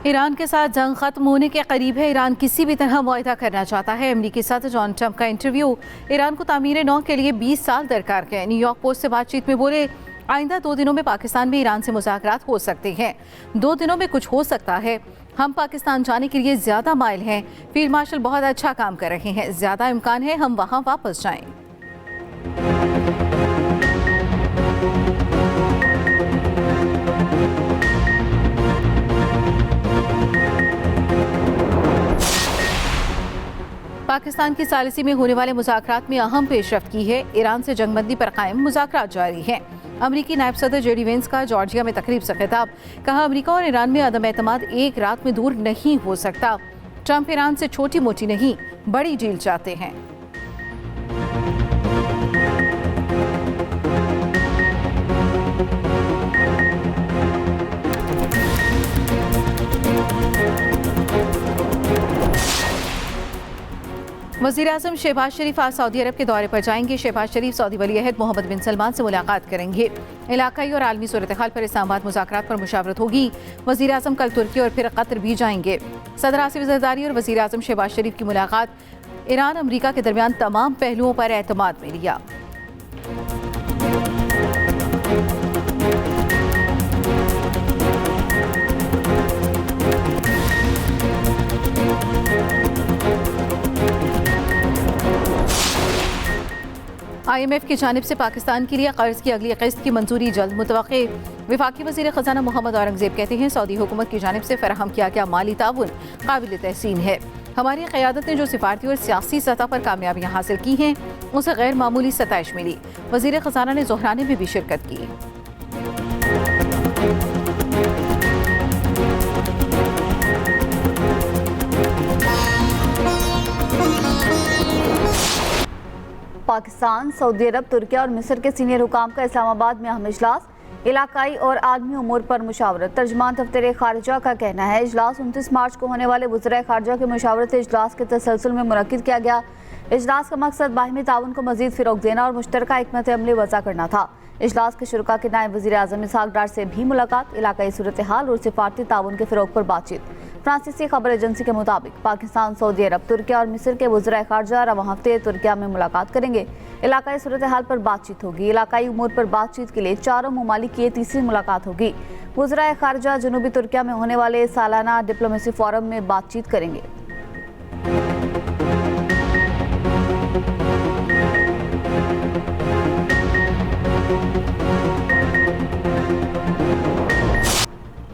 Iran के साथ जंग खत्म होने के करीब है। ईरान किसी भी तरह मुआहदा करना चाहता है। अमेरिकी सदर डोनाल्ड ट्रंप का इंटरव्यू। ईरान को तामीर नौ के लिए 20 साल दरकार है। न्यूयॉर्क पोस्ट से बातचीत में बोले, आइंदा 2 दिनों में पाकिस्तान में ईरान से मुज़ाकरात हो सकते हैं। 2 दिनों में कुछ हो सकता है। हम पाकिस्तान जाने के लिए ज़्यादा माइल हैं। फील्ड मार्शल बहुत अच्छा काम कर रहे हैं। ज़्यादा इम्कान है हम वहाँ वापस जाएं। पाकिस्तान की सालिसी में होने वाले मुज़ाकरात में अहम पेशरफ्त की है। ईरान से जंगबंदी पर कायम मुज़ाकरात जारी हैं। अमरीकी नायब सदर जेडी वेंस का जॉर्जिया में तकरीब से खिताब। कहा, अमरीका और ईरान में अदम एतमाद एक रात में दूर नहीं हो सकता। ट्रंप ईरान से छोटी मोटी नहीं, बड़ी डील चाहते हैं। वज़ीर-ए-आज़म शहबाज शरीफ आज सऊदी अरब के दौरे पर जाएंगे। शहबाज शरीफ सऊदी वली अहद मोहम्मद बिन सलमान से मुलाकात करेंगे। इलाकाई और आलमी सूरत हाल पर इस्लामाबाद मुज़ाकरात पर मुशावरत होगी। वज़ीर-ए-आज़म कल तुर्की और फिर कतर भी जाएंगे। सदर आसिफ ज़रदारी और वज़ीर-ए-आज़म शहबाज शरीफ की मुलाकात ईरान अमरीका के दरमियान तमाम पहलुओं पर एतमाद में लिया। IMF की जानिब से पाकिस्तान के लिए कर्ज की अगली किस्त की मंजूरी जल्द मुतवक्के। वफाकी वज़ीर ख़जाना मोहम्मद औरंगज़ेब कहते हैं, सऊदी हुकूमत की जानिब से फराहम किया गया माली ताउन काबिल तहसीन है। हमारी क़यादत ने जो सिफारती और सियासी सतह पर कामयाबियाँ हासिल की हैं, उसे गैर मामूली सताइश मिली। वज़ीर ख़जाना ने ज़ोहराने में भी शिरकत की। पाकिस्तान, सऊदी अरब, तुर्की और मिस्र के सीनियर हुकाम का इस्लामाबाद में अहम इजलास। इलाकाई और आदमी उमूर पर मुशावरत। तर्जमान दफ्तर खारजा का कहना है, इजलास 29 मार्च को होने वाले वज़ीर खारजा के मुशावरत इजलास के तसलसल में मुनक्किद किया गया। इजलास का मकसद बाहिमी ताउन को मजीद फ़रोग़ देना और मुश्तरका हिकमत अमली वज़ा करना था। इजलास के शुरका के नायब वज़ीर आज़म इसहाक डार से भी मुलाकात। इलाकाई सूरत हाल और सिफारती ताउन के फ़रोग़ पर बातचीत। फ्रांसीसी खबर एजेंसी के मुताबिक पाकिस्तान, सऊदी अरब, तुर्की और मिस्र के वज़ीर खारजा रवां हफ्ते तुर्किया में मुलाकात करेंगे। इलाकाई सूरत हाल पर बातचीत होगी। इलाकाई उमूर पर बातचीत के लिए चारों ममालिक की तीसरी मुलाकात होगी। वज़ीर खारजा जनूबी तुर्किया में होने वाले सालाना डिप्लोमेसी फोरम में बातचीत करेंगे।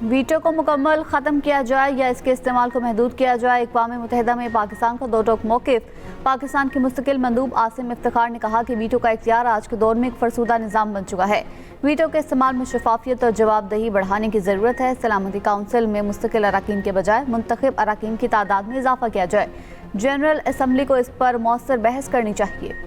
वीटो को मुकम्मल ख़त्म किया जाए या इसके इस्तेमाल को महदूद किया जाए। अक़वाम मुत्तहिदा में पाकिस्तान का दो टोक मौक़िफ़। पाकिस्तान के मुस्तकिल मंदूब आसिम इफ्तिखार ने कहा कि वीटो का इख्तियार आज के दौर में एक फरसूदा निज़ाम बन चुका है। वीटो के इस्तेमाल में शफाफियत और जवाबदही बढ़ाने की ज़रूरत है। सलामती काउंसिल में मुस्तकिल अराकीन के बजाय मुंतखब अराकीन की तादाद में इजाफा किया जाए। जनरल असम्बली को इस पर मौसर बहस करनी चाहिए।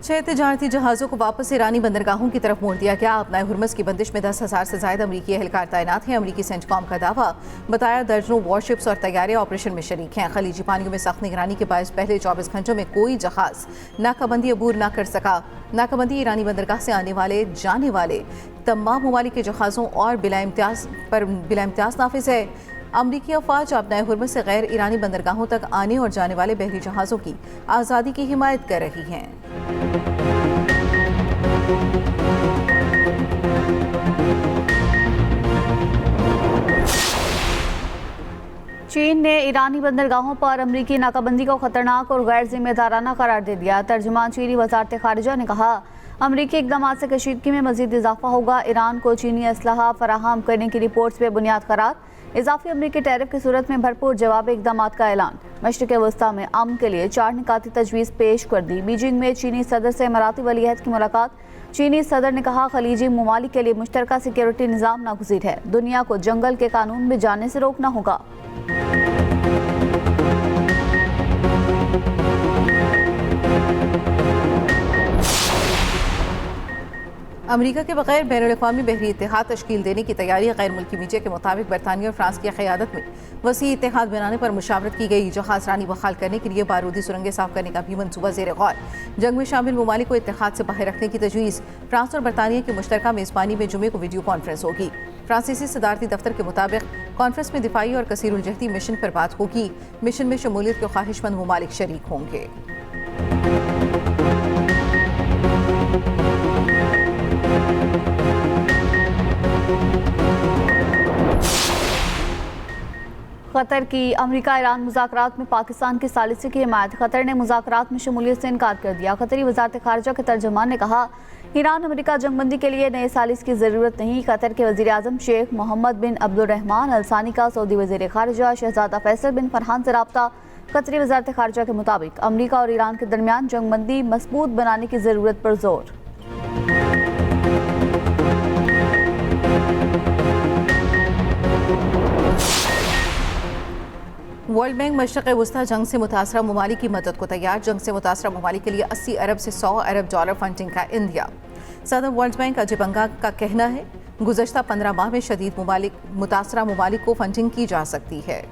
छह तिजारती जहाज़ों को वापस ईरानी बंदरगाहों की तरफ मोड़ दिया गया। अपना हुरमस की बंदिश में 10,000 से ज़ायद अमरीकी एहलकार तैनात हैं। अमरीकी सेंटकॉम का दावा। बताया, दर्जनों वॉरशिप्स और तैयारे ऑपरेशन में शरीक हैं। खलीजी पानियों में सख्त निगरानी के बायस पहले 24 घंटों में कोई जहाज़ नाकाबंदी अबूर न कर सका। नाकाबंदी ईरानी बंदरगाह से आने वाले जाने वाले तमाम ममालिक के जहाज़ों और बिला इम्तियाज़ नाफिज है। अमरीकी अफवाज अपना हुरमस से गैर ईरानी बंदरगाहों तक आने और जाने वाले बहरी जहाज़ों की आज़ादी की हिमायत कर रही हैं। चीन ने ईरानी बंदरगाहों पर अमरीकी नाकाबंदी को खतरनाक और गैर जिम्मेदाराना करार दे दिया। तर्जुमान चीनी वजारत खारिजा ने कहा, अमरीकी इक़दाम से कशीदगी में मजीद इजाफा होगा। ईरान को चीनी असलहा फराहम करने की रिपोर्ट्स पर बुनियाद करार। इजाफी अमरीकी टैरिफ की सूरत में भरपूर जवाबी इक़दाम का ऐलान। मशरिक़ वस्ता में अमन के लिए 4 निकाती तजवीज़ पेश कर दी। बीजिंग में चीनी सदर से इमाराती वली अहद की मुलाकात। चीनी सदर ने कहा, खलीजी ममालिक के लिए मुश्तरका सिक्योरिटी निज़ाम नागुज़ीर है। दुनिया को जंगल के कानून में जाने से रोकना होगा। अमेरिका के बगैर बैनुल-अक़वामी बहरी इत्तेहाद तश्कील देने की तैयारी। गैर मुल्की मीडिया के मुताबिक बरतानिया और फ्रांस की क़यादत में वसी इत्तेहाद बनाने पर मुशावरत की गई। जहाज़ रानी बहाल करने के लिए बारूदी सुरंगें साफ करने का भी मनसूबा ज़ेर गौर। जंग में शामिल ममालिक को इत्तेहाद से बाहर रखने की तजवीज़। फ्रांस और बरतानिया की मुश्तरका मेज़बानी में जुमे को वीडियो कॉन्फ्रेंस होगी। फ्रांसीसी सदारती दफ्तर के मुताबिक कॉन्फ्रेंस में दिफाई और कसीरुल-जहदी मिशन पर बात होगी। मिशन में शमूलियत के ख्वाहिशमंद ममालिक शरीक होंगे। कतर की अमेरिका ईरान मुज़ाकरात में पाकिस्तान की सालिसी की हिमायत। कतर ने मुज़ाकरात में शमूलियत से इनकार कर दिया। कतरी वज़ारत ख़ारिजा के तर्जुमान ने कहा, ईरान अमेरिका जंगबंदी के लिए नए सालिस की ज़रूरत नहीं। कतर के वज़ीर आज़म शेख मोहम्मद बिन अब्दुर्रहमान अल सानी का सऊदी वज़ीर ख़ारिजा शहज़ादा फैसल बिन फरहान से रब्ता। कतरी वज़ारत ख़ारिजा के मुताबिक अमेरिका और ईरान के दरमियान जंगबंदी मज़बूत बनाने की ज़रूरत पर जोर। वर्ल्ड बैंक मशरक़ वस्ता जंग से मुतासरा ममालिक की मदद को तैयार। जंग से मुतासरा ममालिक के लिए 80 अरब से 100 अरब डॉलर फंडिंग का इंदिया। सदर वर्ल्ड बैंक अजय बंगा का कहना है, गुज़श्ता 15 माह में शदीद मुतासरा ममालिक को फंडिंग की जा सकती है।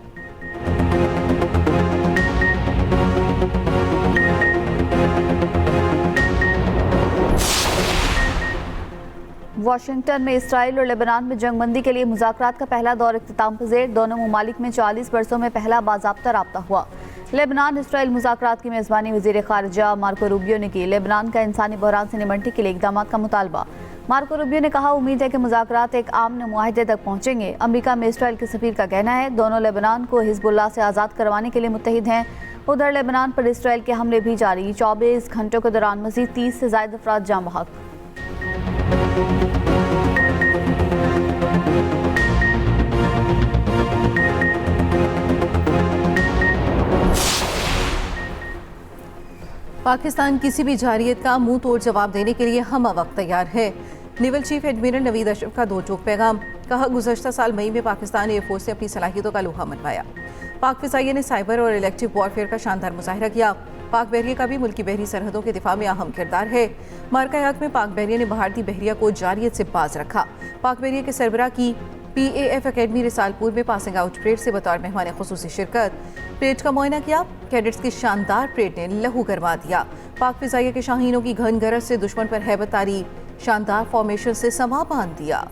वाशिंगटन में इसराइल और लेबनान में जंगबंदी के लिए मुज़ाकरात का पहला दौर इख्तिताम पज़ीर। दोनों ममालिक में 40 बरसों में पहला बाज़ाब्ता राब्ता हुआ। लेबनान इसराइल मुज़ाकरात की मेज़बानी वज़ीर ख़ारिजा मार्को रूबियो ने की। लेबनान का इंसानी बहरान से निमटने के लिए इक़दाम का मुतालबा। मार्को रूबियो ने कहा, उम्मीद है कि मुज़ाकरात एक आमन मुआहदे तक पहुँचेंगे। अमेरिका में इसराइल के सफ़ीर का कहना है, दोनों लेबनान को हिज़्बुल्लाह से आज़ाद करवाने के लिए मुत्तहिद हैं। उधर लेबनान पर इसराइल के हमले भी जारी। 24 घंटों के दौरान मज़ीद 30 से ज़ायद अफराद जाँ बहक। पाकिस्तान किसी भी जारियत का मुंह तोड़ जवाब देने के लिए हम वक्त तैयार है। Naval chief admiral Naveed Ashraf का दो टोक पैगाम। कहा, गुज़श्ता साल मई में पाकिस्तान एयरफोर्स ने अपनी सलाहियतों का लोहा मनवाया। पाक फ़िज़ाइया ने साइबर और इलेक्ट्रिक वॉरफेयर का शानदार मुजाहिरा किया। पाक बहरिया का भी मुल्की बहरी सरहदों के दिफा में अहम किरदार है। मार्कायात में पाक बहरिया ने भारतीय बहरिया को जारियत से बाज रखा। पाक बहरिया के सरबराह की PAF अकेडमी रिसालपुर में पासिंग आउट परेड से बतौर मेहमान खुसूसी शिरकत। परेड का मुआयना किया। कैडेट्स की शानदार परेड ने लहू गरमा दिया। पाक फ़िज़ाइया के शाहीनों की घन गरज से दुश्मन पर हैबत तारी। शानदार फॉर्मेशन से समा बांध दिया।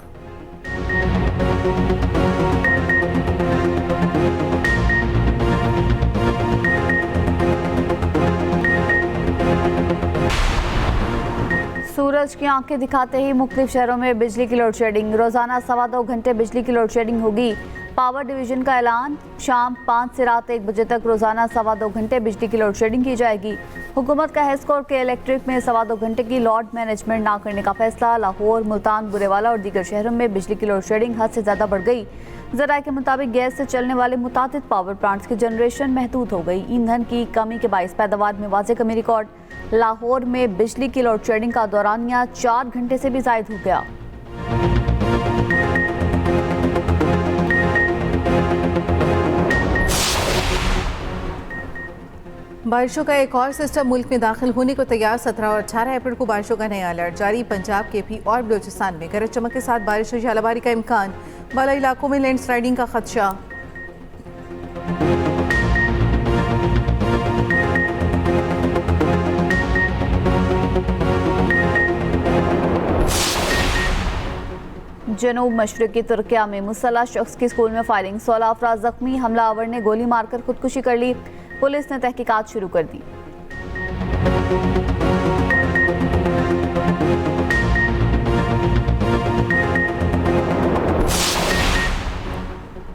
सूरज की आंखें दिखाते ही मुख्तलिफ शहरों में बिजली की लोड शेडिंग। रोजाना 2.25 घंटे बिजली की लोड शेडिंग होगी। पावर डिवीजन का ऐलान, शाम 5 से रात 1 बजे तक रोजाना 2.25 घंटे बिजली की लोड शेडिंग की जाएगी। हुकूमत का हेस्को और के इलेक्ट्रिक में 2.25 घंटे की लोड मैनेजमेंट ना करने का फैसला। लाहौर, मुल्तान, बुरेवाला और दीगर शहरों में बिजली की लोड शेडिंग हद से ज़्यादा बढ़ गई। ज़राए के मुताबिक गैस से चलने वाले मुतादिद पावर प्लांट्स की जनरेशन महदूद हो गई। ईंधन की कमी के बाइस पैदावार में वाज़ेह कमी रिकॉर्ड। लाहौर में बिजली की लोड शेडिंग का दौरानिया 4 घंटे से भी ज़ायद हो गया। बारिशों का एक और सिस्टम मुल्क में दाखिल होने को तैयार। 17 और 18 अप्रैल को बारिशों का नया अलर्ट जारी। पंजाब, KP और बलूचिस्तान में गरज चमक के साथ बारिश और झालाबारी का इम्कान। बाला इलाकों में लैंडस्लाइडिंग का खदशा। जनूब मशरक़ी तुर्किया में मुसल्लह शख्स की स्कूल में फायरिंग। 16 अफराद जख्मी। हमलावर ने गोली मारकर खुदकुशी कर ली। पुलिस ने तहकीकात शुरू कर दी।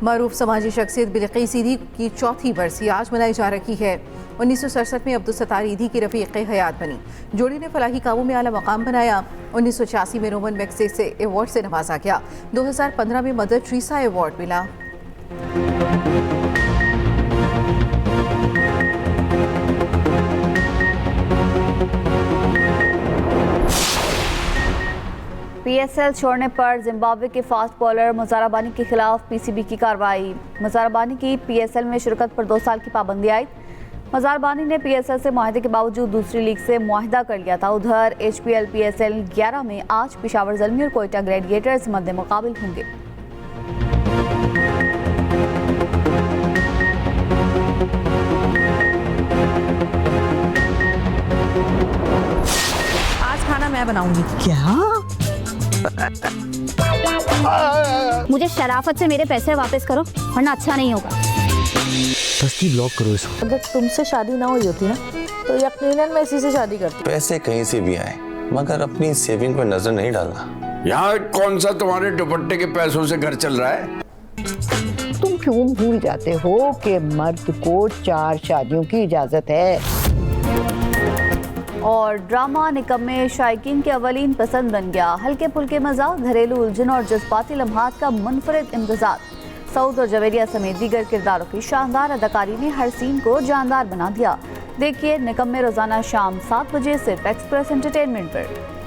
मारूफ समाजी शख्सियत बिल्किस ईदी की चौथी बरसी आज मनाई जा रही है। 1967 में अब्दुल सत्तार ईदी की रफ़ीक़ हयात बनी। जोड़ी ने फलाही कामों में आला मकाम बनाया। 1986 में रोमन मैग्सेसे अवार्ड से नवाजा गया। 2015 में मदर ट्रीसा अवार्ड मिला। PSL छोड़ने पर जिम्बाब्वे के फास्ट बॉलर मुज़ाराबानी के खिलाफ PCB की कार्रवाई। मुज़ाराबानी की PSL में शिरकत पर 2 साल की पाबंदी आई। मज़ार-बानी ने PSL से मुआहदे के बावजूद दूसरी लीग से मुआहदा कर लिया था। उधर HPL PSL 11 में आज पेशावर ज़ल्मी और कोयटा ग्लैडिएटर्स मद्दे मुकाबिल होंगे। आज खाना मैं बनाऊंगी। क्या? मुझे शराफत से मेरे पैसे वापस करो वरना अच्छा नहीं होगा। तस्वीर ब्लॉक करो इसको। अगर तुमसे शादी ना हुई होती ना तो यकीनन मैं इसी से शादी करती। पैसे कहीं से भी आए मगर अपनी सेविंग पर नजर नहीं डालना। यहाँ कौन सा तुम्हारे दुपट्टे के पैसों से घर चल रहा है? तुम क्यों भूल जाते हो कि मर्द को 4 शादियों की इजाजत है। और ड्रामा निकम्मे शायकीन के अवलीन पसंद बन गया। हल्के फुल्के मजाक, घरेलू उलझन और जज्बाती लम्हात का मुनफरिद इम्तिजाज। सऊद और जवेरिया समेत दीगर किरदारों की शानदार अदाकारी ने हर सीन को जानदार बना दिया। देखिए निकम्मे रोजाना शाम 7 बजे सिर्फ एक्सप्रेस एंटरटेनमेंट पर।